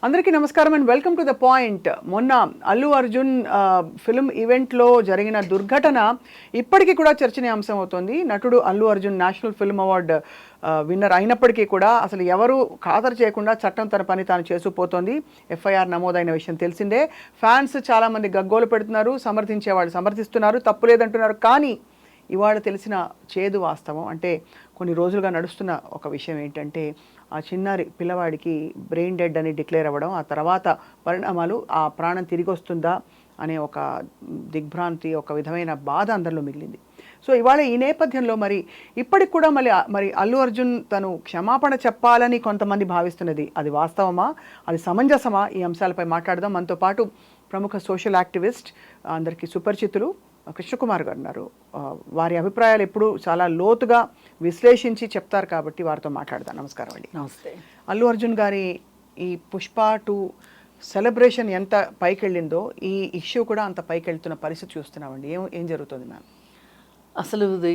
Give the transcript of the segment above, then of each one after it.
అందరికీ నమస్కారం and welcome to the point. మొన్న అల్లు అర్జున్ ఫిల్మ్ ఈవెంట్లో జరిగిన దుర్ఘటన ఇప్పటికీ కూడా చర్చనీయాంశం అవుతోంది. నటుడు Allu Arjun national film award winner అయినప్పటికీ కూడా అసలు ఎవరు ఖాతరు చేయకుండా చట్టం తన పని తాను చేసుకుపోతోంది. ఎఫ్ఐఆర్ నమోదైన విషయం తెలిసిందే. ఫ్యాన్స్ చాలామంది గగ్గోలు పెడుతున్నారు, సమర్థించే వాళ్ళు సమర్థిస్తున్నారు, తప్పు లేదంటున్నారు. కానీ ఇవాళ తెలిసిన చేదు వాస్తవం అంటే కొన్ని రోజులుగా నడుస్తున్న ఒక విషయం ఏంటంటే ఆ చిన్నారి పిల్లవాడికి బ్రెయిన్ డెడ్ అని డిక్లేర్ అవ్వడం, ఆ తర్వాత పరిణామాలు ఆ ప్రాణం తిరిగి వస్తుందా అనే ఒక దిగ్భ్రాంతి, ఒక విధమైన బాధ అందరిలో మిగిలింది. సో ఇవాళ ఈ నేపథ్యంలో ఇప్పటికి కూడా మరి అల్లు అర్జున్ తను క్షమాపణ చెప్పాలని కొంతమంది భావిస్తున్నది అది వాస్తవమా, అది సమంజసమా? ఈ అంశాలపై మాట్లాడదాం. మనతో పాటు ప్రముఖ సోషల్ యాక్టివిస్ట్, అందరికీ సుపరిచితులు కృష్ణకుమార్ గారు ఉన్నారు. వారి అభిప్రాయాలు ఎప్పుడు చాలా లోతుగా విశ్లేషించి చెప్తారు కాబట్టి వారితో మాట్లాడదాం. నమస్కారం అండి. నమస్తే. అల్లు అర్జున్ గారి ఈ పుష్ప 2 సెలబ్రేషన్ ఎంత పైకి వెళ్ళిందో ఈ ఇష్యూ కూడా అంత పైకి వెళ్తున్న పరిస్థితి చూస్తున్నామండి. ఏం జరుగుతుంది మ్యామ్? అసలు ఇది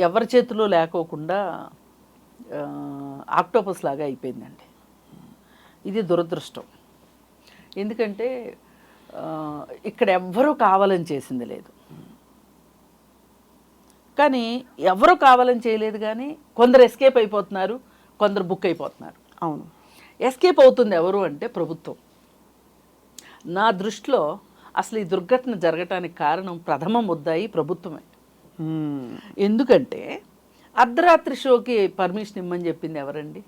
ఎవరి చేతిలో లేకోకుండా ఆక్టోపస్ లాగా అయిపోయిందండి. ఇది దురదృష్టం. ఎందుకంటే ఇక్కడ ఎవ్వరూ కావాలని చేసింది లేదు, కానీ ఎవరు కావాలని చేయలేదు. కానీ కొందరు ఎస్కేప్ అయిపోతున్నారు, కొందరు బుక్ అయిపోతున్నారు. అవును, ఎస్కేప్ అవుతుంది ఎవరు అంటే ప్రభుత్వం. నా దృష్టిలో అసలు ఈ దుర్ఘటన జరగటానికి కారణం ప్రథమ ముద్దాయి ప్రభుత్వమే. ఎందుకంటే అర్ధరాత్రి షోకి పర్మిషన్ ఇమ్మని చెప్పింది ఎవరండి?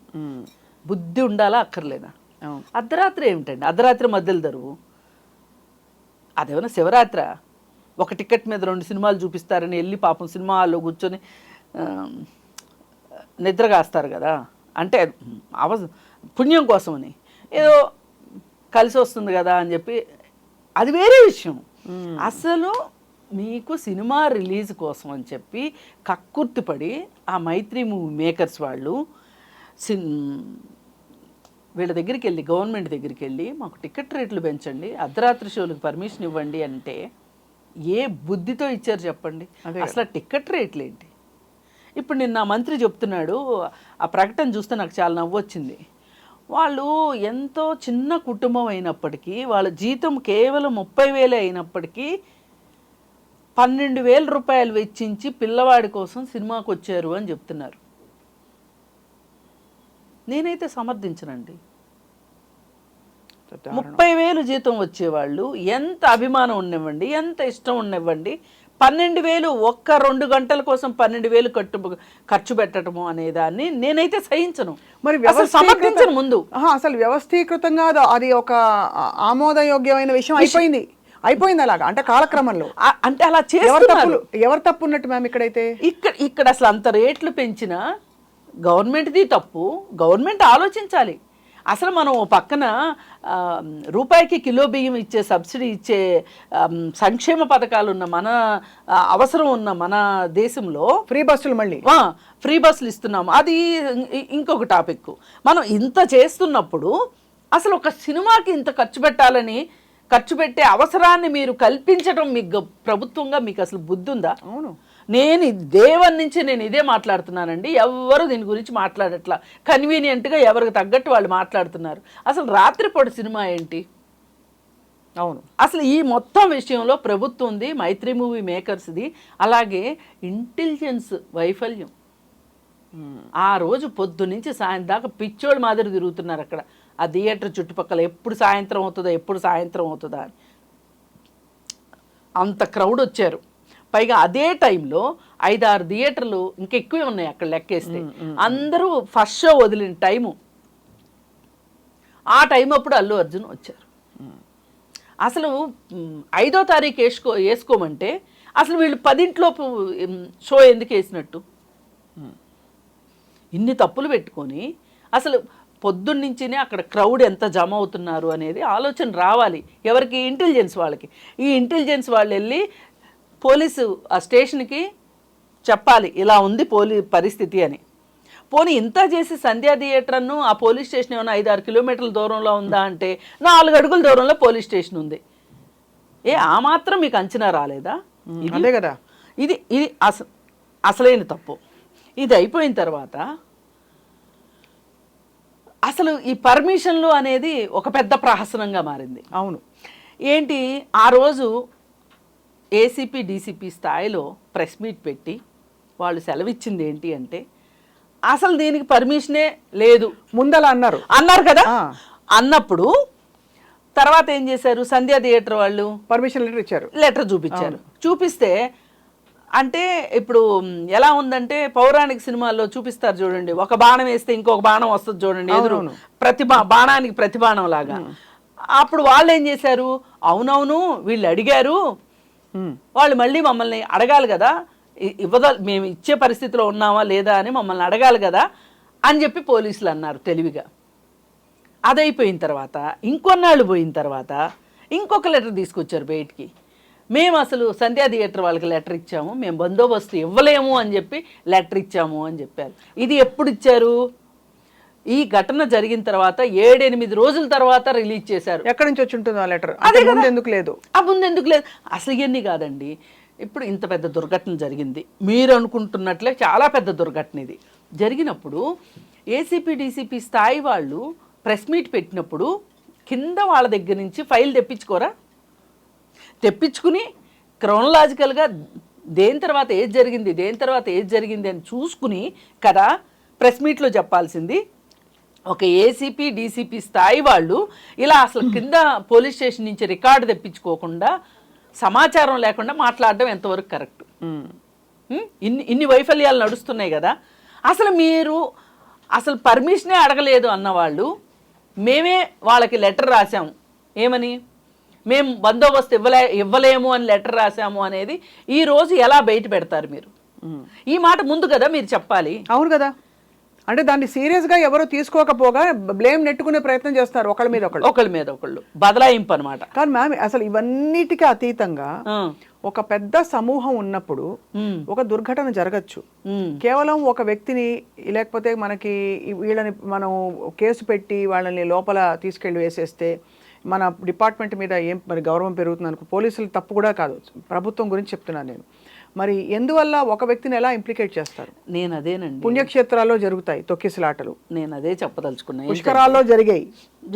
బుద్ధి ఉండాలా అక్కర్లేదా? అర్ధరాత్రి ఏమిటండి? అర్ధరాత్రి మధ్యలో దరువు అదేమన్నా శివరాత్రి? ఒక టికెట్ మీద 2 సినిమాలు చూపిస్తారని వెళ్ళి పాపం సినిమా హాల్లో కూర్చొని నిద్ర కాస్తారు కదా. అంటే పుణ్యం కోసమని ఏదో కలిసి వస్తుంది కదా అని చెప్పి అది వేరే విషయం. అసలు మీకు సినిమా రిలీజ్ కోసం అని చెప్పి కక్కుర్తిపడి ఆ మైత్రి మూవీ మేకర్స్ వాళ్ళు వీళ్ళ దగ్గరికి వెళ్ళి, గవర్నమెంట్ దగ్గరికి వెళ్ళి మాకు టికెట్ రేట్లు పెంచండి, అర్ధరాత్రి షోలకు పర్మిషన్ ఇవ్వండి అంటే ఏ బుద్ధితో ఇచ్చారు చెప్పండి? అసలు టికెట్ రేట్లు ఏంటి? ఇప్పుడు నిన్న మంత్రి చెప్తున్నాడు, ఆ ప్రకటన చూస్తే నాకు చాలా నవ్వొచ్చింది. వాళ్ళు ఎంతో చిన్న కుటుంబం అయినప్పటికీ వాళ్ళ జీతం కేవలం 30,000 అయినప్పటికీ 12,000 రూపాయలు వెచ్చించి పిల్లవాడి కోసం సినిమాకి వచ్చారు అని చెప్తున్నారు. నేనైతే సమర్థించనండి. 30,000 జీతం వచ్చేవాళ్ళు ఎంత అభిమానం ఉండనివ్వండి, ఎంత ఇష్టం ఉండనివ్వండి, 12,000 ఒక్క 2 గంటల కోసం 12,000 ఖర్చు పెట్టడము అనేదాన్ని నేనైతే సహించను. మరి సమర్థించను ముందు. అసలు వ్యవస్థీకృతంగా అది ఒక ఆమోదయోగ్యమైన విషయం అయిపోయింది అలాగా, అంటే కాలక్రమంలో. అంటే అలా చేస్తున్నారు. ఎవరు తప్పు ఉన్నట్టు మ్యామ్ ఇక్కడైతే? ఇక్కడ అసలు అంత రేట్లు పెంచిన గవర్నమెంట్ది తప్పు. గవర్నమెంట్ ఆలోచించాలి. అసలు మనం పక్కన రూపాయికి కిలో బియ్యం ఇచ్చే, సబ్సిడీ ఇచ్చే సంక్షేమ పథకాలు ఉన్న మన అవసరం ఉన్న మన దేశంలో ఫ్రీ బస్సులు ఇస్తున్నాము. అది ఇంకొక టాపిక్. మనం ఇంత చేస్తున్నప్పుడు అసలు ఒక సినిమాకి ఇంత ఖర్చు పెట్టే అవసరాన్ని మీరు కల్పించడం మీకు ప్రభుత్వంగా మీకు అసలు బుద్ధి ఉందా? అవును, నేను దేవుని నుంచి నేను ఇదే మాట్లాడుతున్నానండి. ఎవరు దీని గురించి మాట్లాడట్లా. కన్వీనియంట్గా ఎవరికి తగ్గట్టు వాళ్ళు మాట్లాడుతున్నారు. అసలు రాత్రిపూట సినిమా ఏంటి? అవును, అసలు ఈ మొత్తం విషయంలో ప్రభుత్వంది, మైత్రి మూవీ మేకర్స్ది, అలాగే ఇంటెలిజెన్స్ వైఫల్యం. ఆ రోజు పొద్దు నుంచి సాయంత్రం దాకా పిచ్చోళ్ళ మాదిరి తిరుగుతున్నారు అక్కడ ఆ థియేటర్ చుట్టుపక్కల. ఎప్పుడు సాయంత్రం అవుతుందా అని అంత క్రౌడ్ వచ్చారు. పైగా అదే టైంలో 5-6 థియేటర్లు ఇంకెక్కువే ఉన్నాయి అక్కడ లెక్కేస్తే. అందరూ ఫస్ట్ షో వదిలిన టైము, ఆ టైం అప్పుడు అల్లు అర్జున్ వచ్చారు. అసలు 5వ తారీఖు వేసుకోమంటే అసలు వీళ్ళు 10 షో ఎందుకు వేసినట్టు? ఇన్ని తప్పులు పెట్టుకొని అసలు పొద్దున్నుంచినే అక్కడ క్రౌడ్ ఎంత జమ అవుతున్నారు అనేది ఆలోచన రావాలి ఎవరికి? ఇంటెలిజెన్స్ వాళ్ళకి. ఈ ఇంటెలిజెన్స్ వాళ్ళు వెళ్ళి పోలీసు ఆ స్టేషన్కి చెప్పాలి ఇలా ఉంది పరిస్థితి అని. పోనీ ఇంత చేసి సంధ్యా థియేటర్ అను ఆ పోలీస్ స్టేషన్ ఏమైనా 5-6 కిలోమీటర్ల దూరంలో ఉందా అంటే 4 అడుగుల దూరంలో పోలీస్ స్టేషన్ ఉంది. ఆ మాత్రం మీకు అంచనా రాలేదా? అదే కదా. ఇది అసలైన తప్పు. ఇది అయిపోయిన తర్వాత అసలు ఈ పర్మిషన్లు అనేది ఒక పెద్ద ప్రహసనంగా మారింది. అవును. ఏంటి ఆ రోజు ఏసీపీ డీసీపీ స్థాయిలో ప్రెస్ మీట్ పెట్టి వాళ్ళు సెలవిచ్చింది ఏంటి అంటే అసలు దీనికి పర్మిషనే లేదు ముందలా అన్నారు కదా. అన్నప్పుడు తర్వాత ఏం చేశారు, సంధ్యా థియేటర్ వాళ్ళు పర్మిషన్ లెటర్ ఇచ్చారు, లెటర్ చూపించారు. చూపిస్తే అంటే ఇప్పుడు ఎలా ఉందంటే పౌరాణిక సినిమాల్లో చూపిస్తారు చూడండి, ఒక బాణం వేస్తే ఇంకొక బాణం వస్తుంది చూడండి ఎదురు, బాణానికి ప్రతి బాణం లాగా. అప్పుడు వాళ్ళు ఏం చేశారు, అవునవును వీళ్ళు అడిగారు, వాళ్ళు మళ్ళీ మమ్మల్ని అడగాలి కదా, మేము ఇచ్చే పరిస్థితిలో ఉన్నామా లేదా అని మమ్మల్ని అడగాలి కదా అని చెప్పి పోలీసులు అన్నారు తెలివిగా. అదైపోయిన తర్వాత ఇంకొన్నాళ్ళు పోయిన తర్వాత ఇంకొక లెటర్ తీసుకొచ్చారు బయటికి, మేము అసలు సంధ్యా థియేటర్ వాళ్ళకి లెటర్ ఇచ్చాము, మేము బందోబస్తు ఇవ్వలేము అని చెప్పి లెటర్ ఇచ్చాము అని చెప్పారు. ఇది ఎప్పుడు ఇచ్చారు, ఈ ఘటన జరిగిన తర్వాత 7-8 రోజుల తర్వాత రిలీజ్ చేశారు. ఎక్కడి నుంచి వచ్చి ఉంటుంది ఆ లెటర్? ఎందుకు లేదు ముందెందుకు లేదు అసలు ఇవన్నీ కాదండి. ఇప్పుడు ఇంత పెద్ద దుర్ఘటన జరిగింది, మీరు అనుకుంటున్నట్లే చాలా పెద్ద దుర్ఘటన ఇది జరిగినప్పుడు ఏసీపీ డీసీపీ స్థాయి వాళ్ళు ప్రెస్ మీట్ పెట్టినప్పుడు కింద వాళ్ళ దగ్గర నుంచి ఫైల్ తెప్పించుకుని క్రోనలాజికల్గా దేని తర్వాత ఏది జరిగింది అని చూసుకుని కదా ప్రెస్ మీట్లో చెప్పాల్సింది. ఒక ఏసీపీ డీసీపీ స్థాయి వాళ్ళు ఇలా అసలు కింద పోలీస్ స్టేషన్ నుంచి రికార్డు తెప్పించుకోకుండా సమాచారం లేకుండా మాట్లాడడం ఎంతవరకు కరెక్ట్? ఇన్ని వైఫల్యాలు నడుస్తున్నాయి కదా. అసలు మీరు అసలు పర్మిషనే అడగలేదు అన్నవాళ్ళు మేమే వాళ్ళకి లెటర్ రాసాము, ఏమని మేము బందోబస్తు ఇవ్వలేము అని లెటర్ రాసాము అనేది ఈ రోజు ఎలా బయట పెడతారు మీరు? ఈ మాట ముందు కదా మీరు చెప్పాలి. అవును కదా, అంటే దాన్ని సీరియస్గా ఎవరు తీసుకోకపోగా బ్లేమ్ నెట్టుకునే ప్రయత్నం చేస్తారు ఒకళ్ళ మీద ఒకళ్ళు బదలాయింపు అనమాట. కానీ మ్యామ్ అసలు ఇవన్నిటికీ అతీతంగా ఒక పెద్ద సమూహం ఉన్నప్పుడు ఒక దుర్ఘటన జరగచ్చు. కేవలం ఒక వ్యక్తిని లేకపోతే మనకి వీళ్ళని మనం కేసు పెట్టి వాళ్ళని లోపల తీసుకెళ్లి వేసేస్తే మన డిపార్ట్మెంట్ మీద ఏం మరి గౌరవం పెరుగుతుంది అనుకో. పోలీసులు తప్పు కూడా కాదు, ప్రభుత్వం గురించి చెప్తున్నాను నేను. మరి ఎందువల్ల ఒక వ్యక్తిని ఎలా ఇంప్లికేట్ చేస్తారు? నేను అదేనండి, పుణ్యక్షేత్రాల్లో జరుగుతాయి తొక్కిసలాటలు, నేను అదే చెప్పదలుచుకున్నాను. పుష్కరాల్లో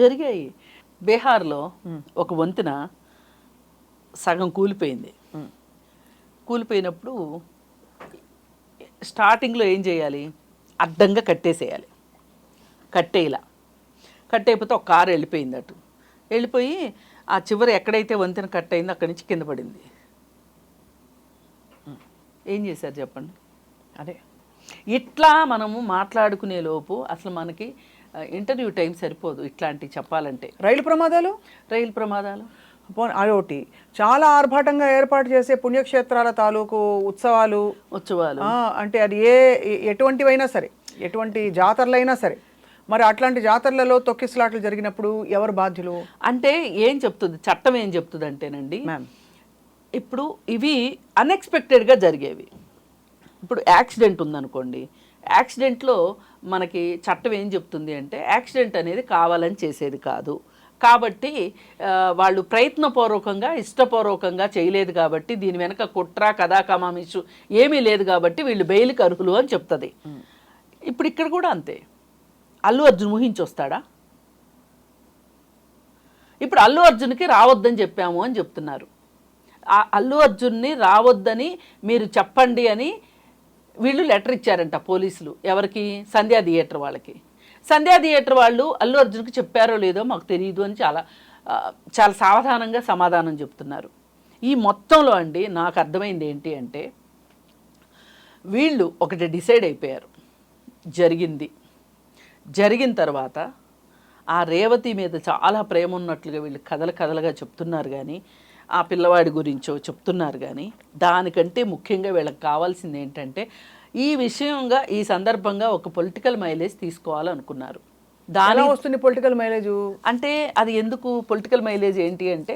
జరిగాయి. బీహార్లో ఒక వంతెన సగం కూలిపోయినప్పుడు స్టార్టింగ్లో ఏం చేయాలి, అడ్డంగా కట్టేసేయాలి. కట్టేయకపోతే ఒక కారు వెళ్ళిపోయి ఆ చివరి ఎక్కడైతే వంతెన కట్ అయిందో అక్కడి నుంచి కింద పడింది. ఏం చేశారు చెప్పండి? అదే ఇట్లా మనము మాట్లాడుకునే లోపు అసలు మనకి ఇంటర్వ్యూ టైం సరిపోదు ఇట్లాంటివి చెప్పాలంటే. రైలు ప్రమాదాలు అదొకటి. చాలా ఆర్భాటంగా ఏర్పాటు చేసే పుణ్యక్షేత్రాల తాలూకు ఉత్సవాలు అంటే అది ఎటువంటివైనా సరే, ఎటువంటి జాతరలైనా సరే, మరి అట్లాంటి జాతరలలో తొక్కిసలాట్లు జరిగినప్పుడు ఎవరు బాధ్యులు? అంటే ఏం చెప్తుంది చట్టం, ఏం చెప్తుంది అంటేనండి, ఇప్పుడు ఇవి అన్ఎక్స్పెక్టెడ్గా జరిగేవి. ఇప్పుడు యాక్సిడెంట్ ఉందనుకోండి, యాక్సిడెంట్లో మనకి చట్టం ఏం చెప్తుంది అంటే యాక్సిడెంట్ అనేది కావాలని చేసేది కాదు కాబట్టి వాళ్ళు ప్రయత్నపూర్వకంగా ఇష్టపూర్వకంగా చేయలేదు కాబట్టి దీని వెనక కుట్ర కథా కమామిషు ఏమీ లేదు కాబట్టి వీళ్ళు బెయిల్కి అర్హులు అని చెప్తుంది. ఇప్పుడు ఇక్కడ కూడా అంతే. అల్లు అర్జున్ ఊహించి వస్తాడా? ఇప్పుడు అల్లు అర్జున్కి రావద్దని చెప్పాము అని చెప్తున్నారు. ఆ అల్లు అర్జున్ని రావద్దని మీరు చెప్పండి అని వీళ్ళు లెటర్ ఇచ్చారంట పోలీసులు. ఎవరికి? సంధ్యా థియేటర్ వాళ్ళకి. సంధ్యా థియేటర్ వాళ్ళు అల్లు అర్జున్కి చెప్పారో లేదో మాకు తెలియదు అని చాలా సావధానంగా సమాధానం చెప్తున్నారు. ఈ మొత్తంలో అండి నాకు అర్థమైంది ఏంటి అంటే వీళ్ళు ఒకటి డిసైడ్ అయిపోయారు, జరిగిన తర్వాత ఆ రేవతి మీద చాలా ప్రేమ ఉన్నట్లుగా వీళ్ళు కథలుగా చెప్తున్నారు కానీ ఆ పిల్లవాడి గురించో చెప్తున్నారు కానీ దానికంటే ముఖ్యంగా వీళ్ళకి కావాల్సింది ఏంటంటే ఈ సందర్భంగా ఒక పొలిటికల్ మైలేజ్ తీసుకోవాలనుకున్నారు. దాని వస్తుంది పొలిటికల్ మైలేజ్ అంటే అది ఎందుకు పొలిటికల్ మైలేజ్ ఏంటి అంటే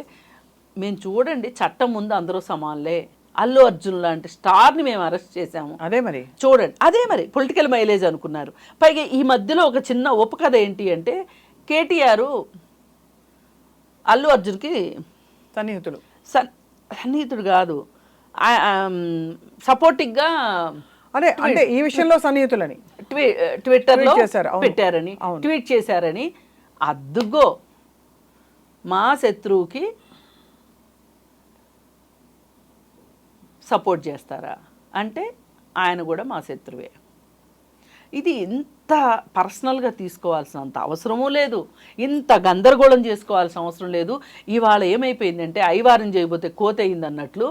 మేము చూడండి చట్టం ముందు అందరూ సమానలే, అల్లు అర్జున్ లాంటి స్టార్ని మేము అరెస్ట్ చేశాము, అదే మరి పొలిటికల్ మైలేజ్ అనుకున్నారు. పైగా ఈ మధ్యలో ఒక చిన్న ఉపకథ ఏంటి అంటే కేటీఆర్ అల్లు అర్జున్కి సన్నిహితుడు కాదు, సపోర్టివ్గా అంటే ఈ విషయంలో సన్నిహితులని ట్విట్టర్లో Tweet చేశారు, అవును. పెట్టారని, ట్వీట్ చేశారని, అద్దుగో మా శత్రువుకి సపోర్ట్ చేస్తారా అంటే ఆయన కూడా మా శత్రువే. ఇది ఇంత పర్సనల్గా తీసుకోవాల్సినంత అవసరమూ లేదు, ఇంత గందరగోళం చేసుకోవాల్సిన అవసరం లేదు. ఇవాళ ఏమైపోయిందంటే ఐవారం చేయబోతే కోత అయింది అన్నట్లు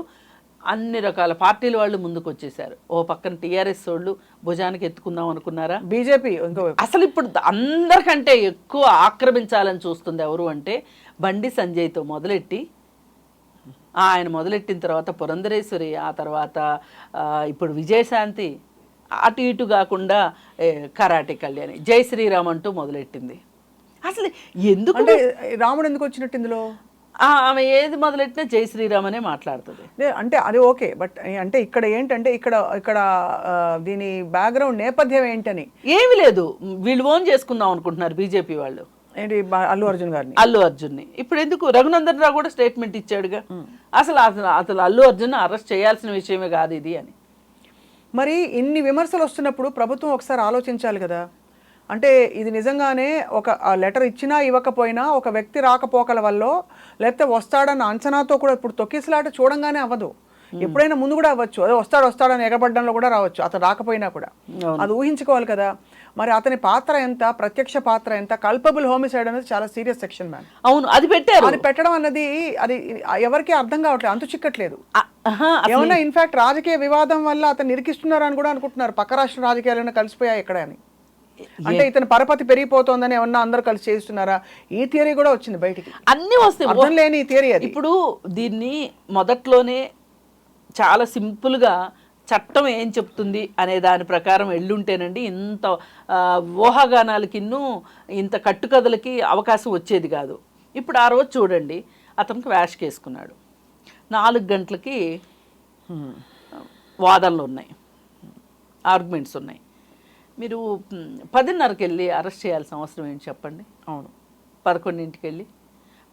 అన్ని రకాల పార్టీల వాళ్ళు ముందుకు వచ్చేసారు. ఓ పక్కన టీఆర్ఎస్ వాళ్ళు భుజానికి ఎత్తుకుందాం అనుకున్నారా, బీజేపీ ఇంకో అసలు ఇప్పుడు అందరికంటే ఎక్కువ ఆక్రమించాలని చూస్తుంది ఎవరు అంటే బండి సంజయ్తో మొదలెట్టి, ఆయన మొదలెట్టిన తర్వాత పురంధరేశ్వరి, ఆ తర్వాత ఇప్పుడు విజయశాంతి, అటు ఇటు కాకుండా కరాటే కళ్యాణి, జై శ్రీరామ్ అంటూ మొదలెట్టింది. అసలు ఎందుకు అంటే రాముడు ఎందుకు వచ్చినట్టు ఇందులో? ఆమె ఏది మొదలెట్టినా జై శ్రీరామ్ అనే మాట్లాడుతుంది. అంటే అది ఓకే, బట్ అంటే ఇక్కడ ఏంటంటే ఇక్కడ దీని బ్యాక్గ్రౌండ్ నేపథ్యం ఏంటని ఏమీ లేదు, వీళ్ళు ఓన్ చేసుకుందాం అనుకుంటున్నారు బీజేపీ వాళ్ళు. ఏంటి అల్లు అర్జున్ గారిని, అల్లు అర్జున్ని. ఇప్పుడు ఎందుకు రఘునందన్ రావు కూడా స్టేట్మెంట్ ఇచ్చాడుగా, అసలు అసలు అసలు అల్లు అర్జున్ అరెస్ట్ చేయాల్సిన విషయమే కాదు ఇది అని. మరి ఇన్ని విమర్శలు వస్తున్నప్పుడు ప్రభుత్వం ఒకసారి ఆలోచించాలి కదా. అంటే ఇది నిజంగానే ఒక లెటర్ ఇచ్చినా ఇవ్వకపోయినా ఒక వ్యక్తి రాకపోకల వల్ల, లేకపోతే వస్తాడన్న అంచనాతో కూడా ఇప్పుడు తొక్కిసలాట చూడంగానే అవ్వదు, ఎప్పుడైనా ముందు కూడా అవ్వచ్చు. అదే వస్తాడని ఎగబడ్డంలో కూడా రావచ్చు, అతను రాకపోయినా కూడా. అది ఊహించుకోవాలి కదా. మరి అతని పాత్ర ఎంత, ప్రత్యక్ష పాత్ర ఎంత, కల్పబుల్ హోమిసైడ్ అనేది చాలా సీరియస్ సెక్షన్ మ్యామ్. అవును, అది పెట్టారు. అది పెట్టడం అన్నది అది ఎవరికి అర్థం కావట్లేదు, అంతు చిక్కట్లేదు. ఏమన్నా ఇన్ఫాక్ట్ రాజకీయ వివాదం వల్ల అతను ఇరికిస్తున్నారు అని కూడా అనుకుంటున్నారు, పక్క రాష్ట్ర రాజకీయాలైనా కలిసిపోయాయి ఇక్కడ అని. అంటే ఇతను పరపతి పెరిగిపోతుందని ఏమన్నా అందరూ కలిసి చేస్తున్నారా, ఈ థియరీ కూడా వచ్చింది బయటికి. అన్ని వస్తాయి, అర్థం లేని ఈ థియరీ అది. ఇప్పుడు దీన్ని మొదట్లోనే చాలా సింపుల్గా చట్టం ఏం చెప్తుంది అనే దాని ప్రకారం ఎల్లుంటేనండి ఇంత ఊహాగానాలకి ఇంత కట్టుకథలకి అవకాశం వచ్చేది కాదు. ఇప్పుడు ఆ రోజు చూడండి, అతనికి వ్యాష్ కేసుకున్నాడు, 4 గంటలకి వాదనలు ఉన్నాయి, ఆర్గ్యుమెంట్స్ ఉన్నాయి. మీరు 10:30కి వెళ్ళి అరెస్ట్ చేయాల్సిన అవసరం ఏంటి చెప్పండి? అవును, 11ంటికి వెళ్ళి.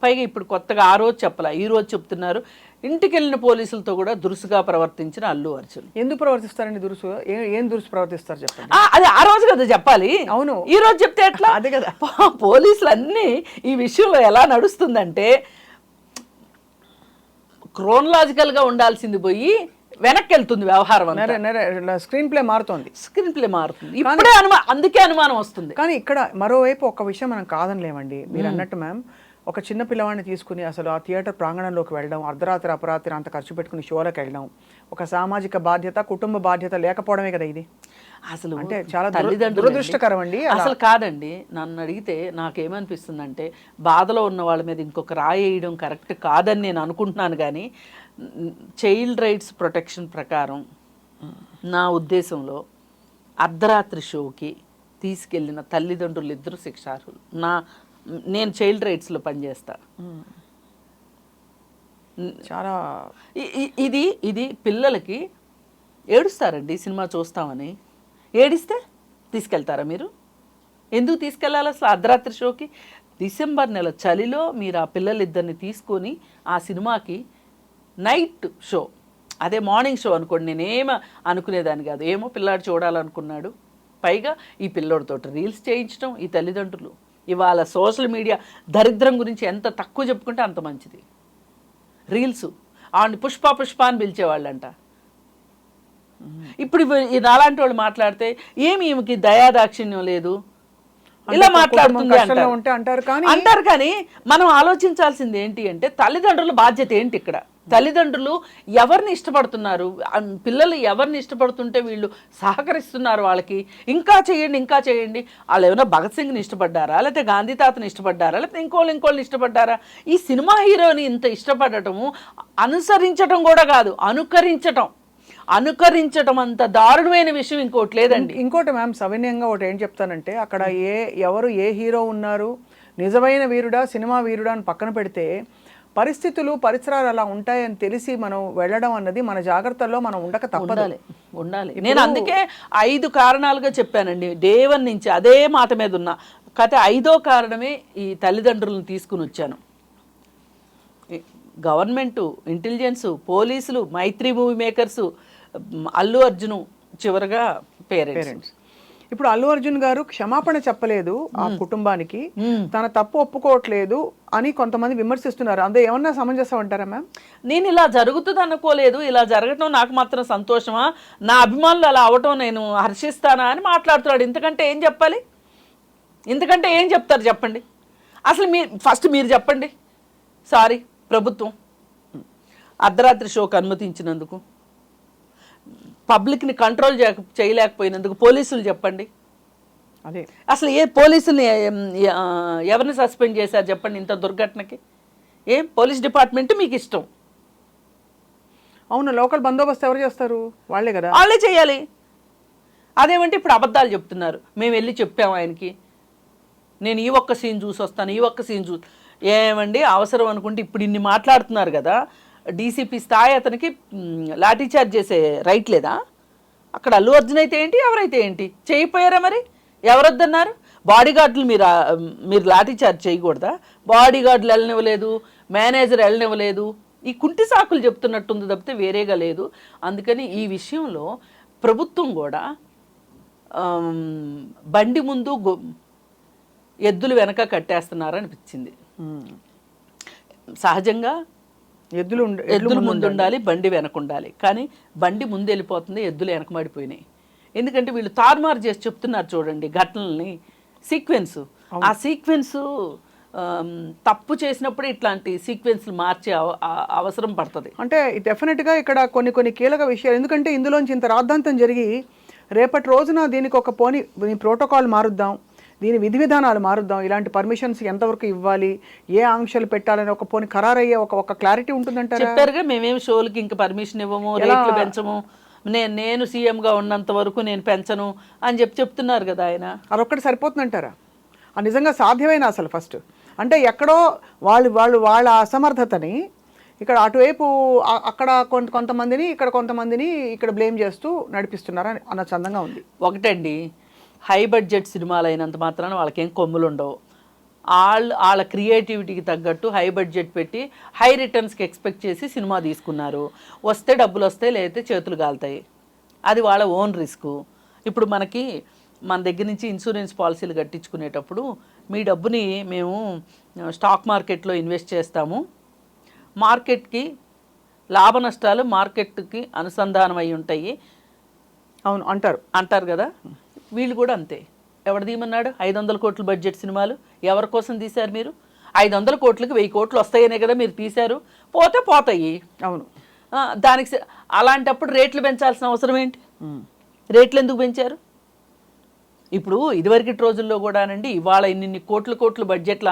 పైగా ఇప్పుడు కొత్తగా ఆ రోజు చెప్పలా, ఈ రోజు చెప్తున్నారు ఇంటికి వెళ్ళిన పోలీసులతో కూడా దురుసుగా ప్రవర్తించిన అల్లు అర్జున్. ఎందుకు ప్రవర్తిస్తారండి దురుసు? ఏం దురుసు ప్రవర్తిస్తారు చెప్పండి? అది ఆ రోజు కదా చెప్పాలి. అవును, ఈ రోజు చెప్తే ఎట్లా? అదే కదా. పోలీసులు అన్నీ ఈ విషయంలో ఎలా నడుస్తుందంటే క్రోనలాజికల్గా ఉండాల్సింది పోయి వెనక్కి వెళ్తుంది వ్యవహారం. స్క్రీన్ ప్లే మారుతోంది, స్క్రీన్ ప్లే మారుతుంది. ఇప్పుడే అందుకే అనుమానం వస్తుంది. కానీ ఇక్కడ మరోవైపు ఒక విషయం మనం కాదనిలేమండి, మీరు అన్నట్టు మ్యామ్. ఒక చిన్న పిల్లవాడిని తీసుకుని అసలు ఆ థియేటర్ ప్రాంగణంలోకి వెళ్ళడం, అర్ధరాత్రి అపరాత్రి అంత ఖర్చు పెట్టుకుని షోలకు వెళ్ళడం, ఒక సామాజిక బాధ్యత, కుటుంబ బాధ్యత లేకపోవడమే కదా ఇది. అసలు అంటే చాలా దురదృష్టకరం అండి. అసలు కాదండి, నన్ను అడిగితే నాకేమనిపిస్తుందంటే బాధలో ఉన్న వాళ్ళ మీద ఇంకొక రాయి వేయడం కరెక్ట్ కాదని నేను అనుకుంటున్నాను. కానీ చైల్డ్ రైట్స్ ప్రొటెక్షన్ ప్రకారం నా ఉద్దేశంలో అర్ధరాత్రి షోకి తీసుకెళ్ళిన తల్లిదండ్రులు ఇద్దరు శిక్షార్హులు. నేను చైల్డ్ రైట్స్లో పనిచేస్తా. చాలా ఇది పిల్లలకి ఏడుస్తారండి సినిమా చూస్తామని. ఏడిస్తే తీసుకెళ్తారా మీరు? ఎందుకు తీసుకెళ్ళాలి అసలు అర్ధరాత్రి షోకి? డిసెంబర్ నెల చలిలో మీరు ఆ పిల్లలిద్దరిని తీసుకొని ఆ సినిమాకి నైట్ షో, అదే మార్నింగ్ షో అనుకోండి, నేనేమో అనుకునేదాన్ని కాదు, ఏమో పిల్లాడు చూడాలనుకున్నాడు. పైగా ఈ పిల్లోడితో రీల్స్ చేయించడం ఈ తల్లిదండ్రులు. ఇవాళ సోషల్ మీడియా దరిద్రం గురించి ఎంత తక్కువ చెప్పుకుంటే అంత మంచిది. రీల్స్ ఆవిడ పుష్ప అని పిలిచేవాళ్ళంట. ఇప్పుడు నాలాంటి వాళ్ళు మాట్లాడితే ఏమి ఈమెకి దయాదాక్షిణ్యం లేదు ఇలా మాట్లాడుతుంది అంటారు. కానీ మనం ఆలోచించాల్సింది ఏంటి అంటే తల్లిదండ్రుల బాధ్యత ఏంటి ఇక్కడ? తల్లిదండ్రులు ఎవరిని ఇష్టపడుతున్నారు, పిల్లలు ఎవరిని ఇష్టపడుతుంటే వీళ్ళు సహకరిస్తున్నారు వాళ్ళకి. ఇంకా చేయండి. వాళ్ళు ఏమైనా భగత్ సింగ్ని ఇష్టపడ్డారా, లేకపోతే గాంధీ తాతని ఇష్టపడ్డారా, లేకపోతే ఇంకోళ్ళని ఇష్టపడ్డారా? ఈ సినిమా హీరోని ఇంత ఇష్టపడటము అనుసరించటం కూడా కాదు, అనుకరించటం అంత దారుణమైన విషయం ఇంకోటి లేదండి. ఇంకోటి మ్యామ్, సవినయంగా ఒకటి ఏం చెప్తానంటే, అక్కడ ఎవరు ఏ హీరో ఉన్నారు, నిజమైన వీరుడా సినిమా వీరుడా అని పక్కన పెడితే పరిస్థితులు పరిసరాలు అలా ఉంటాయని తెలిసి మనం వెళ్ళడం అన్నది మన జాగ్రత్తల్లో మనం ఉండక తప్పదు. ఉండాలి. నేను అందుకే 5 కారణాలుగా చెప్పానండి డే 1 నుంచి, అదే మాట మీద ఉన్నా. కాకపోతే 5వ కారణమే ఈ తల్లిదండ్రులను తీసుకుని వచ్చాను. గవర్నమెంటు, ఇంటెలిజెన్సు, పోలీసులు, మైత్రి మూవీ మేకర్సు, అల్లు అర్జును, చివరగా పేరెంట్స్. ఇప్పుడు అల్లు అర్జున్ గారు క్షమాపణ చెప్పలేదు ఆ కుటుంబానికి, తన తప్పు ఒప్పుకోవట్లేదు అని కొంతమంది విమర్శిస్తున్నారు. అందులో ఏమన్నా సమంజసం అంటారా మ్యామ్? నేను ఇలా జరుగుతుంది అనుకోలేదు, ఇలా జరగటం నాకు మాత్రం సంతోషమా, నా అభిమానులు అలా అవటం నేను హర్షిస్తానా అని మాట్లాడుతున్నాడు. ఇంతకంటే ఏం చెప్పాలి? ఇంతకంటే ఏం చెప్తారు చెప్పండి? అసలు ఫస్ట్ మీరు చెప్పండి. సారీ ప్రభుత్వం అర్ధరాత్రి షోకి అనుమతించినందుకు, పబ్లిక్ని కంట్రోల్ చేయలేకపోయినందుకు పోలీసులు చెప్పండి. అదే అసలు ఏ పోలీసుల్ని ఎవరిని సస్పెండ్ చేశారు చెప్పండి ఇంత దుర్ఘటనకి? ఏం పోలీస్ డిపార్ట్మెంట్ మీకు ఇష్టం? అవును, లోకల్ బందోబస్తు ఎవరు చేస్తారు? వాళ్ళే కదా. వాళ్ళే చేయాలి. అదేమంటే ఇప్పుడు అబద్ధాలు చెప్తున్నారు. మేము వెళ్ళి చెప్పాము ఆయనకి, నేను ఈ ఒక్క సీన్ చూసి వస్తాను, ఈ ఒక్క సీన్ చూసి. ఏమండి అవసరం అనుకుంటే ఇప్పుడు ఇన్ని మాట్లాడుతున్నారు కదా, డీసీపీ స్థాయి అతనికి లాఠీ చార్జ్ చేసే రైట్ లేదా? అక్కడ అల్లు అర్జున్ అయితే ఏంటి, ఎవరైతే ఏంటి? చేయకపోయారా మరి? ఎవరొద్దన్నారు? బాడీ గార్డులు మీరు లాఠీ చార్జ్ చేయకూడదా? బాడీ గార్డులు వెళ్ళనివ్వలేదు, మేనేజర్ వెళ్ళనివ్వలేదు. ఈ కుంటి సాకులు చెప్తున్నట్టుంది తప్పితే వేరేగా లేదు. అందుకని ఈ విషయంలో ప్రభుత్వం కూడా బండి ముందు ఎద్దులు వెనక కట్టేస్తున్నారనిపించింది. సహజంగా ఎద్దులు ముందు ఉండాలి, బండి వెనక ఉండాలి. కానీ బండి ముందు వెళ్ళిపోతుంది, ఎద్దులు వెనకబడిపోయినాయి. ఎందుకంటే వీళ్ళు తారుమారు చేసి చెప్తున్నారు చూడండి ఘటనల్ని, సీక్వెన్స్. ఆ సీక్వెన్స్ తప్పు చేసినప్పుడు ఇట్లాంటి సీక్వెన్స్లు మార్చే అవసరం పడుతుంది. అంటే డెఫినెట్గా ఇక్కడ కొన్ని కీలక విషయాలు, ఎందుకంటే ఇందులోంచి ఇంత రాద్ధాంతం జరిగి రేపటి రోజున దీనికి ఒక దీని ప్రోటోకాల్ మారుద్దాం, దీని విధి విధానాలు మారుద్దాం, ఇలాంటి పర్మిషన్స్ ఎంతవరకు ఇవ్వాలి, ఏ ఆంక్షలు పెట్టాలని ఒక ఖరారయ్యే ఒక క్లారిటీ ఉంటుందంటారా? చెప్పారుగా మేమేమి షోలకి ఇంకా పర్మిషన్ ఇవ్వము, రేట్లు పెంచము, నేను సీఎంగా ఉన్నంత వరకు నేను పెంచను అని చెప్తున్నారు కదా ఆయన. అదొక్కటి సరిపోతుందంటారా? నిజంగా సాధ్యమైన అసలు ఫస్ట్ అంటే ఎక్కడో వాళ్ళ అసమర్థతని ఇక్కడ అటువైపు అక్కడ కొంతమందిని ఇక్కడ బ్లేమ్ చేస్తూ నడిపిస్తున్నారు అన్న చందంగా ఉంది. ఒకటండి, హై బడ్జెట్ సినిమాలు అయినంత మాత్రాన వాళ్ళకేం కొమ్ములు ఉండవు. వాళ్ళ క్రియేటివిటీకి తగ్గట్టు హై బడ్జెట్ పెట్టి హై రిటర్న్స్కి ఎక్స్పెక్ట్ చేసి సినిమా తీసుకున్నారు. వస్తే డబ్బులు వస్తాయి, లేకపోతే చేతులు కాలుతాయి. అది వాళ్ళ ఓన్ రిస్క్. ఇప్పుడు మన దగ్గర నుంచి ఇన్సూరెన్స్ పాలసీలు కట్టించుకునేటప్పుడు మీ డబ్బుని మేము స్టాక్ మార్కెట్లో ఇన్వెస్ట్ చేస్తాము, మార్కెట్కి లాభ నష్టాలు మార్కెట్కి అనుసంధానం అయి ఉంటాయి, అవును అంటారు కదా. వీళ్ళు కూడా అంతే. ఎవడు తీయమన్నాడు? 500 కోట్ల బడ్జెట్ సినిమాలు ఎవరి కోసం తీశారు మీరు? 500 కోట్లకి 1000 కోట్లు వస్తాయనే కదా మీరు తీశారు. పోతాయి. అవును, దానికి అలాంటప్పుడు రేట్లు పెంచాల్సిన అవసరం ఏంటి? రేట్లు ఎందుకు పెంచారు? ఇప్పుడు ఇదివరకటి రోజుల్లో కూడానండి, ఇవాళ ఇన్ని కోట్ల బడ్జెట్లు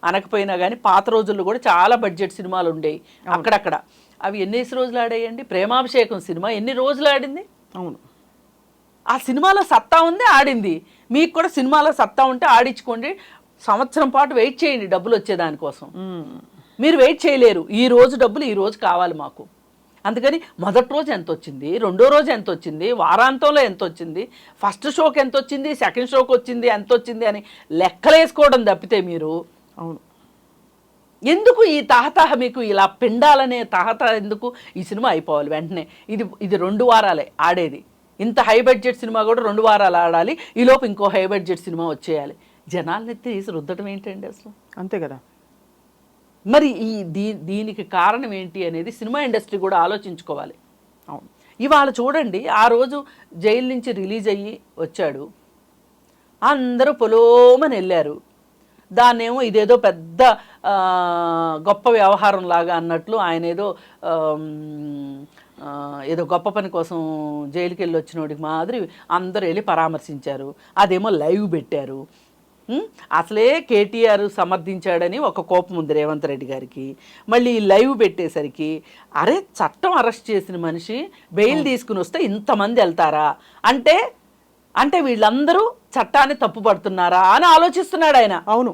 అనకపోయినా కానీ పాత రోజుల్లో కూడా చాలా బడ్జెట్ సినిమాలు ఉండేవి అక్కడక్కడ. అవి ఎన్ని రోజులు ఆడాయండి? ప్రేమాభిషేకం సినిమా ఎన్ని రోజులు ఆడింది? అవును, ఆ సినిమాలో సత్తా ఉంది, ఆడింది. మీకు కూడా సినిమాలో సత్తా ఉంటే ఆడించుకోండి, సంవత్సరం పాటు వెయిట్ చేయండి డబ్బులు వచ్చేదానికోసం. మీరు వెయిట్ చేయలేరు. ఈ రోజు డబ్బులు ఈ రోజు కావాలి మాకు. అందుకని మొదటి రోజు ఎంత వచ్చింది, రెండో రోజు ఎంత వచ్చింది, వారాంతంలో ఎంత వచ్చింది, ఫస్ట్ షోకి ఎంత వచ్చింది, సెకండ్ షోకి వచ్చింది ఎంత వచ్చింది అని లెక్కలేసుకోవడం తప్పితే మీరు అవును ఎందుకు ఈ తహతహ? మీకు ఇలా పిండాలనే తహతహ ఎందుకు? ఈ సినిమా అయిపోవాలి వెంటనే. ఇది 2 వారాలే ఆడేది. ఇంత హై బడ్జెట్ సినిమా కూడా 2 వారాలు ఆడాలి, ఈలోపు ఇంకో హై బడ్జెట్ సినిమా వచ్చేయాలి. జనాల్ని తీసి రుద్దటం ఏంటండి అసలు? అంతే కదా. మరి దీనికి కారణం ఏంటి అనేది సినిమా ఇండస్ట్రీ కూడా ఆలోచించుకోవాలి. అవును, ఇవాళ చూడండి, ఆ రోజు జైలు నుంచి రిలీజ్ అయ్యి వచ్చాడు, అందరూ పొలోమని వెళ్ళారు. దాన్నేమో ఇదేదో పెద్ద గొప్ప వ్యవహారం లాగా అన్నట్లు ఆయన ఏదో గొప్ప పని కోసం జైలుకి వెళ్ళి వచ్చినోడికి మాదిరి అందరూ వెళ్ళి పరామర్శించారు. అదేమో లైవ్ పెట్టారు. అసలే కేటీఆర్ సమర్థించాడని ఒక కోపం ఉంది రేవంత్ రెడ్డి గారికి. మళ్ళీ లైవ్ పెట్టేసరికి అరే చట్టం అరెస్ట్ చేసిన మనిషి బెయిల్ తీసుకుని వస్తే ఇంతమంది వెళ్తారా అంటే వీళ్ళందరూ చట్టాన్ని తప్పుపడుతున్నారా అని ఆలోచిస్తున్నాడు ఆయన. అవును,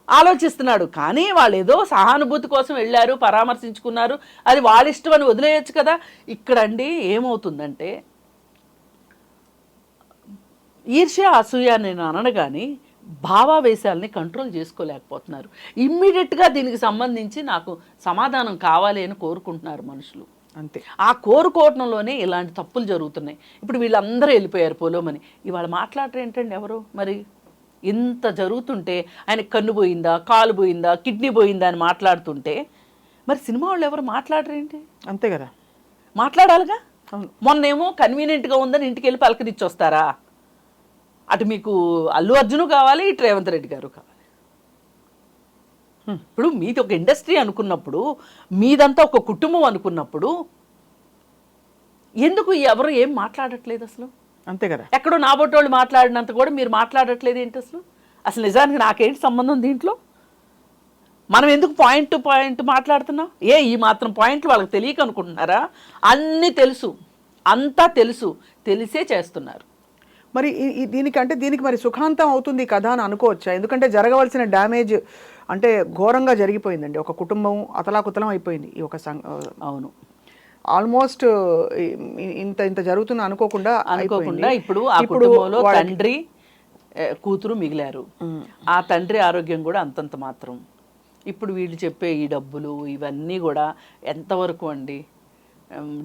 ఆలోచిస్తున్నాడు. కానీ వాళ్ళు ఏదో సహానుభూతి కోసం వెళ్ళారు, పరామర్శించుకున్నారు, అది వాళ్ళ ఇష్టం అని వదిలేయచ్చు కదా. ఇక్కడ అండి ఏమవుతుందంటే ఈర్ష్య అసూయ నేను అనను కానీ భావావేశాలని కంట్రోల్ చేసుకోలేకపోతున్నారు. ఇమ్మీడియట్గా దీనికి సంబంధించి నాకు సమాధానం కావాలి అని కోరుకుంటున్నారు మనుషులు. అంతే. ఆ కోరుకోవటంలోనే ఇలాంటి తప్పులు జరుగుతున్నాయి. ఇప్పుడు వీళ్ళందరూ వెళ్ళిపోయారు పోలోమని, ఇవాళ మాట్లాడరు ఏంటండి ఎవరు? మరి ఇంత జరుగుతుంటే ఆయన కన్ను పోయిందా, కాలు పోయిందా, కిడ్నీ పోయిందా అని మాట్లాడుతుంటే మరి సినిమా వాళ్ళు ఎవరు మాట్లాడరేంటి? అంతే కదా, మాట్లాడాలిగా. అవును. మొన్నేమో కన్వీనియంట్గా ఉందని ఇంటికి వెళ్ళి పలకరించి వస్తారా? అటు మీకు అల్లు అర్జును కావాలి, ఇటు రేవంత్ రెడ్డి గారు కావాలి. ఇప్పుడు మీది ఒక ఇండస్ట్రీ అనుకున్నప్పుడు, మీదంతా ఒక కుటుంబం అనుకున్నప్పుడు ఎందుకు ఎవరు ఏం మాట్లాడట్లేదు అసలు? అంతే కదా. ఎక్కడో నాబొట్టోళ్ళు మాట్లాడినంత కూడా మీరు మాట్లాడట్లేదు ఏంటి అసలు? అసలు నిజానికి నాకేంటి సంబంధం దీంట్లో? మనం ఎందుకు పాయింట్ టు పాయింట్ మాట్లాడుతున్నాం? ఈ మాత్రం పాయింట్లు వాళ్ళకి తెలియక అనుకుంటున్నారా? అన్నీ తెలుసు, అంతా తెలుసు, తెలిసే చేస్తున్నారు. మరి దీనికి మరి సుఖాంతం అవుతుంది ఈ కథ అని అనుకోవచ్చా? ఎందుకంటే జరగవలసిన డ్యామేజ్ అంటే ఘోరంగా జరిగిపోయిందండి. ఒక కుటుంబం అతలాకుతలం అయిపోయింది. ఈ ఒక అవును, ఆల్మోస్ట్ ఇంత ఇంత జరుగుతుంది అనుకోకుండా ఇప్పుడు ఆ కుటుంబంలో తండ్రి కూతురు మిగిలారు. ఆ తండ్రి ఆరోగ్యం కూడా అంతంత మాత్రం. ఇప్పుడు వీళ్ళు చెప్పే ఈ డబ్బులు ఇవన్నీ కూడా ఎంతవరకు అండి?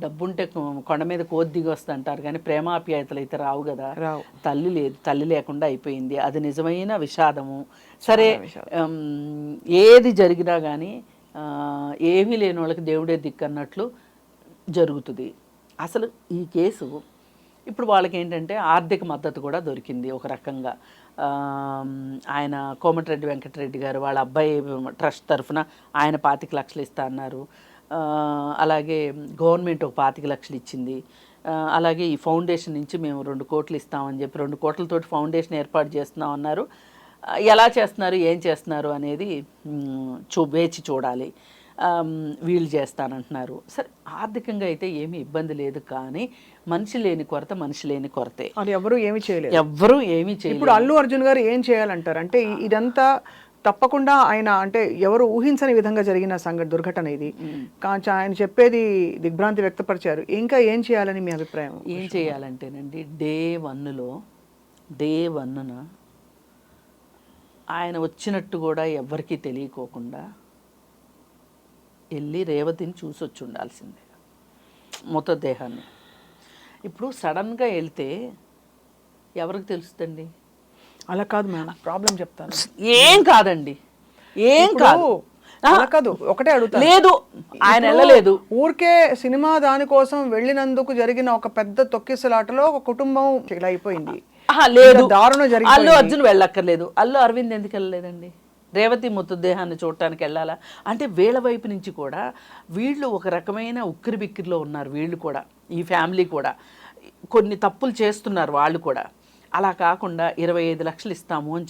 డబ్బుంటే కొండ మీద కోతి దిగి వస్తుంది అంటారు, కానీ ప్రేమాప్యాయతలు అయితే రావు కదా. తల్లి లేదు, తల్లి లేకుండా అయిపోయింది. అది నిజమైన విషాదము. సరే, ఏది జరిగినా కానీ ఏమీ లేని వాళ్ళకి దేవుడే దిక్కు అన్నట్లు జరుగుతుంది. అసలు ఈ కేసు ఇప్పుడు వాళ్ళకి ఏంటంటే ఆర్థిక మద్దతు కూడా దొరికింది ఒక రకంగా. ఆయన కోమటిరెడ్డి వెంకటరెడ్డి గారు వాళ్ళ అబ్బాయి ట్రస్ట్ తరఫున ఆయన 25 లక్షలు ఇస్తా అన్నారు. అలాగే గవర్నమెంట్ ఒక 25 లక్షలు ఇచ్చింది. అలాగే ఈ ఫౌండేషన్ నుంచి మేము 2 కోట్లు ఇస్తామని చెప్పి 2 కోట్లతోటి ఫౌండేషన్ ఏర్పాటు చేస్తున్నాం అన్నారు. ఎలా చేస్తున్నారు, ఏం చేస్తున్నారు అనేది వేచి చూడాలి. వీళ్ళు చేస్తానంటున్నారు. సరే, ఆర్థికంగా అయితే ఏమీ ఇబ్బంది లేదు, కానీ మనిషి లేని కొరతే. అది ఎవరు ఏమీ చేయలేదు. ఇప్పుడు అల్లు అర్జున్ గారు ఏం చేయాలంటారు? అంటే ఇదంతా తప్పకుండా ఆయన అంటే ఎవరు ఊహించని విధంగా జరిగిన దుర్ఘటన ఇది. కానీ ఆయన చెప్పేది దిగ్భ్రాంతి వ్యక్తపరిచారు. ఇంకా ఏం చేయాలని మీ అభిప్రాయం? ఏం చేయాలంటేనండి, డే 1న ఆయన వచ్చినట్టు కూడా ఎవరికీ తెలియకోకుండా వెళ్ళి రేవతిని చూసొచ్చి ఉండాల్సిందే, మృతదేహాన్ని. ఇప్పుడు సడన్గా వెళ్తే ఎవరికి తెలుస్తుందండి? అలా కాదు మేడం, ప్రాబ్లం చెప్తాను. ఏం కాదండి, ఏం కాదు. ఒకటే అడుగుతా, లేదు ఆయన వెళ్ళలేదు, ఊరికే సినిమా దానికోసం వెళ్ళినందుకు జరిగిన ఒక పెద్ద తొక్కిసలాటలో ఒక కుటుంబం ఇలా అయిపోయింది. లేదు, దారుణం జరిగింది. అల్లు అర్జున్ వెళ్ళక్కర్లేదు, అల్లు అరవింద్ ఎందుకు వెళ్ళలేదండి? రేవతి మృతదేహాన్ని చూడటానికి వెళ్ళాలా? అంటే వీళ్ళ వైపు నుంచి కూడా వీళ్ళు ఒక రకమైన ఉక్కిరి బిక్కిరిలో ఉన్నారు. వీళ్ళు కూడా, ఈ ఫ్యామిలీ కూడా కొన్ని తప్పులు చేస్తున్నారు వాళ్ళు కూడా. అలా కాకుండా 25 లక్షలు ఇస్తాము అని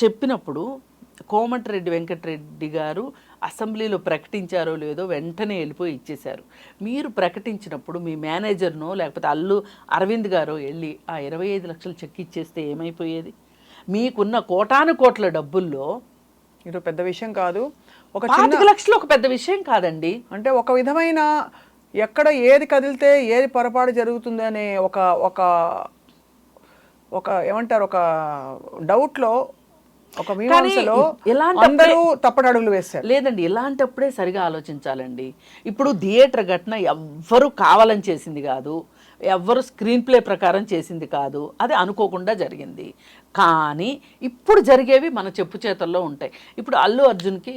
చెప్పినప్పుడు కోమటిరెడ్డి వెంకటరెడ్డి గారు అసెంబ్లీలో ప్రకటించారో లేదో వెంటనే వెళ్ళిపోయి ఇచ్చేశారు. మీరు ప్రకటించినప్పుడు మీ మేనేజర్నో లేకపోతే అల్లు అరవింద్ గారో వెళ్ళి ఆ 25 లక్షలు చెక్ ఇచ్చేస్తే ఏమైపోయేది? మీకున్న కోట్ల డబ్బుల్లో ఇది పెద్ద విషయం కాదు. ఒక 25 లక్షలు ఒక పెద్ద విషయం కాదండి. అంటే ఒక విధమైన ఎక్కడ ఏది కదిలితే ఏది పొరపాటు జరుగుతుందనే ఒక ఒక ఒక ఏమంటారు, ఒక డౌట్లో, ఒక మీమాంసలో అందరూ తప్పటడుగులు వేశారు. లేదండి, ఇలాంటప్పుడే సరిగా ఆలోచించాలండి. ఇప్పుడు థియేటర్ ఘటన ఎవ్వరూ కావాలని చేసింది కాదు, ఎవ్వరు స్క్రీన్ ప్లే ప్రకారం చేసింది కాదు, అది అనుకోకుండా జరిగింది. కానీ ఇప్పుడు జరిగేవి మన చెప్పు చేతల్లో ఉంటాయి. ఇప్పుడు అల్లు అర్జున్కి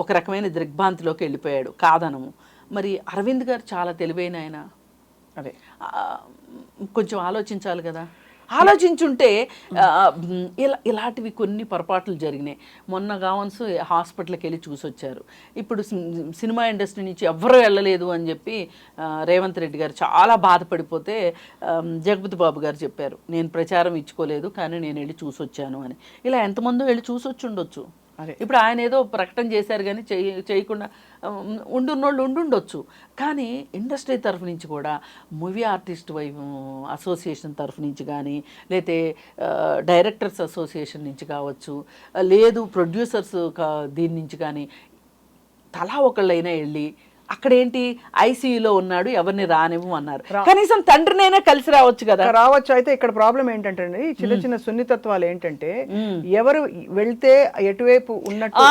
ఒక రకమైన దిగ్భ్రాంతిలోకి వెళ్ళిపోయాడు, కాదనము. మరి అరవింద్ గారు చాలా తెలివైన ఆయన, అదే కొంచెం ఆలోచించాలి కదా. ఆలోచించుంటే ఇలాంటివి కొన్ని పొరపాట్లు జరిగినాయి. మొన్న గావన్స్ హాస్పిటల్కి వెళ్ళి చూసొచ్చారు. ఇప్పుడు సినిమా ఇండస్ట్రీ నుంచి ఎవ్వరూ వెళ్ళలేదు అని చెప్పి రేవంత్ రెడ్డి గారు చాలా బాధపడిపోతే జగపతి బాబు గారు చెప్పారు, నేను ప్రచారం ఇచ్చుకోలేదు కానీ నేను వెళ్ళి చూసొచ్చాను అని. ఇలా ఎంతమందో వెళ్ళి చూసొచ్చి ఉండొచ్చు. ఇప్పుడు ఆయన ఏదో ప్రకటన చేశారు కానీ చేయకుండా ఉండున్నోళ్ళు ఉండుండొచ్చు. కానీ ఇండస్ట్రీ తరఫు నుంచి కూడా మూవీ ఆర్టిస్ట్ అసోసియేషన్ తరఫు నుంచి కానీ, లేతే డైరెక్టర్స్ అసోసియేషన్ నుంచి కావచ్చు, లేదు ప్రొడ్యూసర్స్ దీని నుంచి కానీ, తలా ఒకళ్ళైనా వెళ్ళి అక్కడ ఏంటి ఐసీయూలో ఉన్నాడు, ఎవరిని రానివ్వు అన్నారు. కనీసం తండ్రినైనా కలిసి రావచ్చు కదా. రావచ్చు. అయితే ఇక్కడ ప్రాబ్లం ఏంటంటే అండి, చిన్న చిన్న సున్నితత్వాలు ఏంటంటే ఎవరు వెళ్తే ఎటువైపు ఉన్నట్టు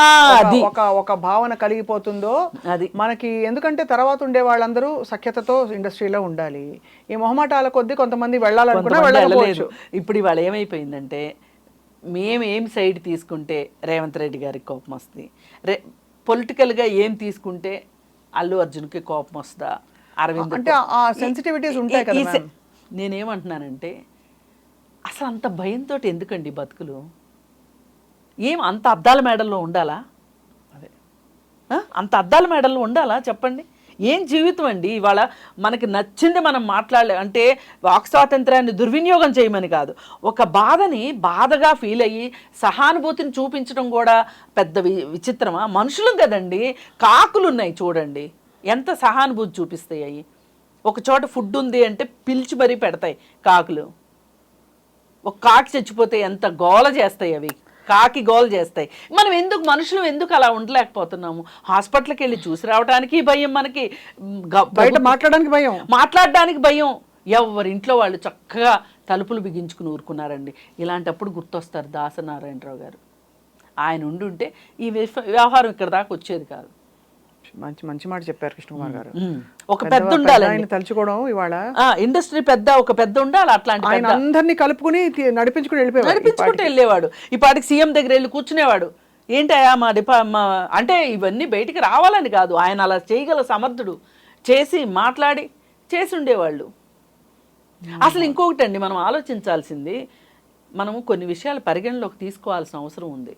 ఒక భావన కలిగిపోతుందో అది మనకి. ఎందుకంటే తర్వాత ఉండే వాళ్ళందరూ సఖ్యతతో ఇండస్ట్రీలో ఉండాలి. ఈ మొహమాటాల కొద్దీ కొంతమంది వెళ్ళాలనుకున్నా వెళ్ళలేదు. ఇప్పుడు ఇవాళ ఏమైపోయిందంటే మేము ఏం సైడ్ తీసుకుంటే రేవంత్ రెడ్డి గారికి కోపం వస్తుంది, పొలిటికల్గా ఏం తీసుకుంటే అల్లు అర్జున్కి కోపం వస్తుందా, అరవింద్ అంటే ఆ సెన్సిటివిటీస్ ఉంటాయి కదా. నేనేమంటున్నానంటే అసలు అంత భయంతో ఎందుకండి బతుకులు? ఏం అంత అద్దాల మేడల్లో ఉండాలా? అదే అంత అద్దాల మేడల్లో ఉండాలా చెప్పండి? ఏం జీవితం అండి? ఇవాళ మనకి నచ్చింది మనం మాట్లాడలే అంటే వాక్ స్వాతంత్రాన్ని దుర్వినియోగం చేయమని కాదు, ఒక బాధని బాధగా ఫీల్ అయ్యి సహానుభూతిని చూపించడం కూడా పెద్ద విచిత్రమా? మనుషులం కదండి, కాకులు ఉన్నాయి చూడండి ఎంత సహానుభూతి చూపిస్తాయి. అవి ఒక చోట ఫుడ్ ఉంది అంటే పిలిచి మరీ పెడతాయి కాకులు. ఒక కాకి చచ్చిపోతే ఎంత గోల చేస్తాయి అవి, కాకి గోల్ చేస్తాయి. మనం ఎందుకు మనుషులు ఎందుకు అలా ఉండలేకపోతున్నాము? హాస్పిటల్కి వెళ్ళి చూసి రావడానికి భయం, మనకి బయట మాట్లాడడానికి భయం. ఎవరింట్లో వాళ్ళు చక్కగా తలుపులు బిగించుకుని ఊరుకున్నారండి. ఇలాంటప్పుడు గుర్తొస్తారు దాసనారాయణరావు గారు. ఆయన ఉండుంటే ఈ వ్యవహారం ఇక్కడ దాకా వచ్చేది కాదు. మంచి మాట చెప్పారు కృష్ణకుమార్ గారు. ఒక పెద్ద ఉండాలి తలుచుకోవడం ఇవాళ ఇండస్ట్రీ పెద్ద, ఒక పెద్ద ఉండాలి. అట్లాంటి ఆయన అందరినీ కలుపుకుని నడిపించుకుంటూ వెళ్ళేవాడు. ఇప్పటికి సీఎం దగ్గర వెళ్ళి కూర్చునేవాడు. ఏంటయా మా అంటే ఇవన్నీ బయటికి రావాలని కాదు, ఆయన అలా చేయగల సమర్థుడు. చేసి మాట్లాడి చేసి ఉండేవాళ్ళు. అసలు ఇంకొకటి అండి, మనం ఆలోచించాల్సింది, మనము కొన్ని విషయాలు పరిగణలోకి తీసుకోవాల్సిన అవసరం ఉంది.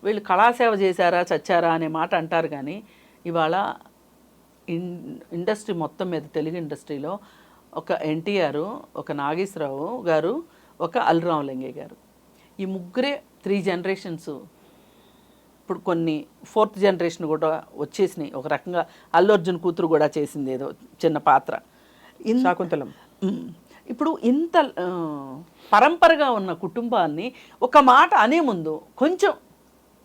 వీళ్ళు కళాసేవ చేశారా చచ్చారా అనే మాట అంటారు, కానీ ఇవాళ ఇండస్ట్రీ మొత్తం మీద తెలుగు ఇండస్ట్రీలో ఒక ఎన్టీఆర్, ఒక నాగేశ్వరరావు గారు, ఒక అల్లు రామలింగయ్య గారు, ఈ ముగ్గురే 3 జనరేషన్స్. ఇప్పుడు కొన్ని 4th జనరేషన్ కూడా వచ్చేసినాయి. ఒక రకంగా అల్లు అర్జున్ కూతురు కూడా చేసింది ఏదో చిన్న పాత్ర, శాకుంతలం. ఇప్పుడు ఇంత పరంపరగా ఉన్న కుటుంబాన్ని ఒక మాట అనే ముందు కొంచెం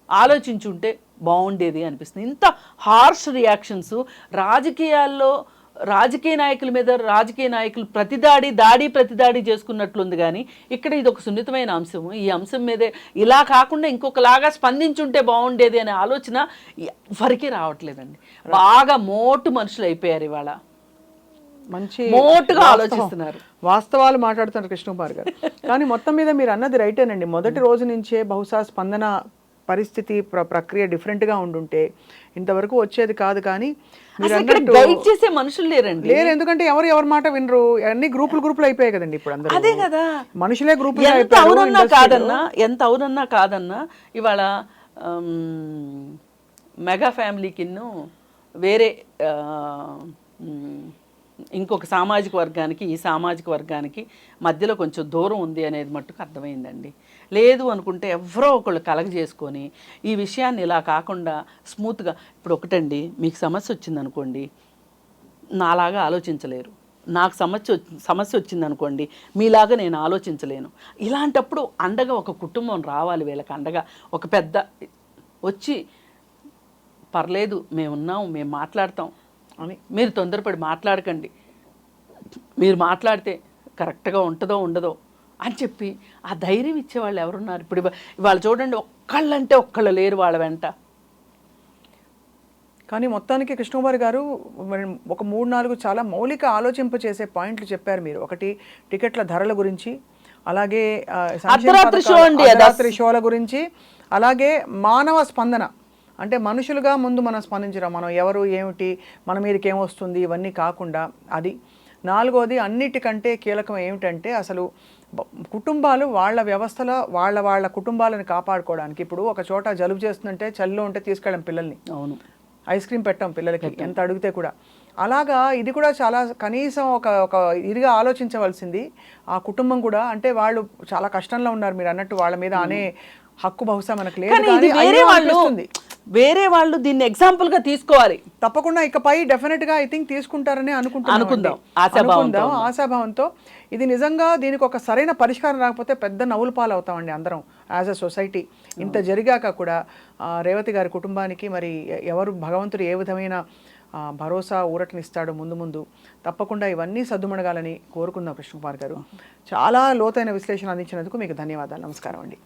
ఆలోచించుంటే బాగుండేది అనిపిస్తుంది. ఇంత హార్ష్ రియాక్షన్స్ రాజకీయాల్లో, రాజకీయ నాయకుల మీద రాజకీయ నాయకులు ప్రతిదాడి చేసుకున్నట్లుంది. కానీ ఇక్కడ ఇది ఒక సున్నితమైన అంశం. ఈ అంశం మీదే ఇలా కాకుండా ఇంకొకలాగా స్పందించుంటే బాగుండేది అనే ఆలోచన ఎవరికీ రావట్లేదండి. బాగా మోటు మనుషులు అయిపోయారు ఇవాళ, మంచి మోటుగా ఆలోచిస్తున్నారు, వాస్తవాలు మాట్లాడుతున్నారు కృష్ణకుమార్ గారు. కానీ మొత్తం మీద మీరు అన్నది రైటేనండి. మొదటి రోజు నుంచే బహుశా స్పందన పరిస్థితి ప్రక్రియ డిఫరెంట్గా ఉండుంటే ఇంతవరకు వచ్చేది కాదు. కానీ గైడ్ చేసే మనుషులు లేరు. ఎందుకంటే ఎవరి మాట వినరు. అన్ని గ్రూపులు అయిపోయాయి కదండి ఇప్పుడు అందరూ. అదే కదా, మనుషులే గ్రూపులు. ఎంత అవునన్నా కాదన్నా ఇవాళ మెగా ఫ్యామిలీకి వేరే ఇంకొక సామాజిక వర్గానికి ఈ సామాజిక వర్గానికి మధ్యలో కొంచెం దూరం ఉంది అనేది మట్టుకు అర్థమైందండి. లేదు అనుకుంటే ఎవరో ఒకళ్ళు కలగజేసుకొని ఈ విషయాన్ని ఇలా కాకుండా స్మూత్గా, ఇప్పుడు ఒకటండి, మీకు సమస్య వచ్చిందనుకోండి, నాలాగా ఆలోచించలేరు. నాకు సమస్య వచ్చిందనుకోండి, మీలాగా నేను ఆలోచించలేను. ఇలాంటప్పుడు అండగా ఒక కుటుంబం రావాలి, వీళ్ళకి అండగా ఒక పెద్ద వచ్చి పర్లేదు మేమున్నాం, మేము మాట్లాడతాం అని. మీరు తొందరపడి మాట్లాడకండి, మీరు మాట్లాడితే కరెక్ట్గా ఉంటుందో ఉండదో అని చెప్పి ఆ ధైర్యం ఇచ్చేవాళ్ళు ఎవరున్నారు? ఇప్పుడు ఇవాళ చూడండి, ఒక్కళ్ళంటే ఒక్కళ్ళు లేరు వాళ్ళ వెంట. కానీ మొత్తానికి కృష్ణకుమార్ గారు ఒక 3-4 చాలా మౌలిక ఆలోచింప చేసే పాయింట్లు చెప్పారు మీరు. ఒకటి టికెట్ల ధరల గురించి, అలాగే అర్ధరాత్రి షోల గురించి, అలాగే మానవ స్పందన అంటే మనుషులుగా ముందు మనం స్పందించడం, మనం ఎవరు ఏమిటి, మన మీదకి ఏమొస్తుంది, ఇవన్నీ కాకుండా అది. 4వది అన్నిటికంటే కీలకం ఏమిటంటే అసలు కుటుంబాలు వాళ్ళ వ్యవస్థలో వాళ్ళ కుటుంబాలను కాపాడుకోవడానికి. ఇప్పుడు ఒక చోట జలుబు చేస్తుందంటే చలిలో ఉంటే తీసుకెళ్ళం పిల్లల్ని, అవును, ఐస్ క్రీమ్ పెట్టాం పిల్లలకి ఎంత అడిగితే కూడా. అలాగా ఇది కూడా చాలా కనీసం ఒక ఇదిగా ఆలోచించవలసింది ఆ కుటుంబం కూడా. అంటే వాళ్ళు చాలా కష్టంలో ఉన్నారు, మీరు అన్నట్టు వాళ్ళ మీద అనే హక్కు బహుశా మనకు లేదు. వేరే వాళ్ళు దీన్ని ఎగ్జాంపుల్ గా తీసుకోవాలి తప్పకుండా. ఇకపై డెఫినెట్ గా ఐ థింక్ తీసుకుంటారని అనుకుందాం ఆశాభావంతో. ఇది నిజంగా దీనికి ఒక సరైన పరిష్కారం రాకపోతే పెద్ద నవ్వుల పాలు అవుతామండి అందరం యాజ్ అ సొసైటీ. ఇంత జరిగాక కూడా రేవతి గారి కుటుంబానికి మరి ఎవరు భగవంతుడు ఏ విధమైన భరోసా ఊరటనిస్తాడు ముందు ముందు. తప్పకుండా ఇవన్నీ సద్దుమణగాలని కోరుకుందాం కృష్ణకుమార్ గారు. చాలా లోతైన విశ్లేషణ అందించినందుకు మీకు ధన్యవాదాలు. నమస్కారం అండి.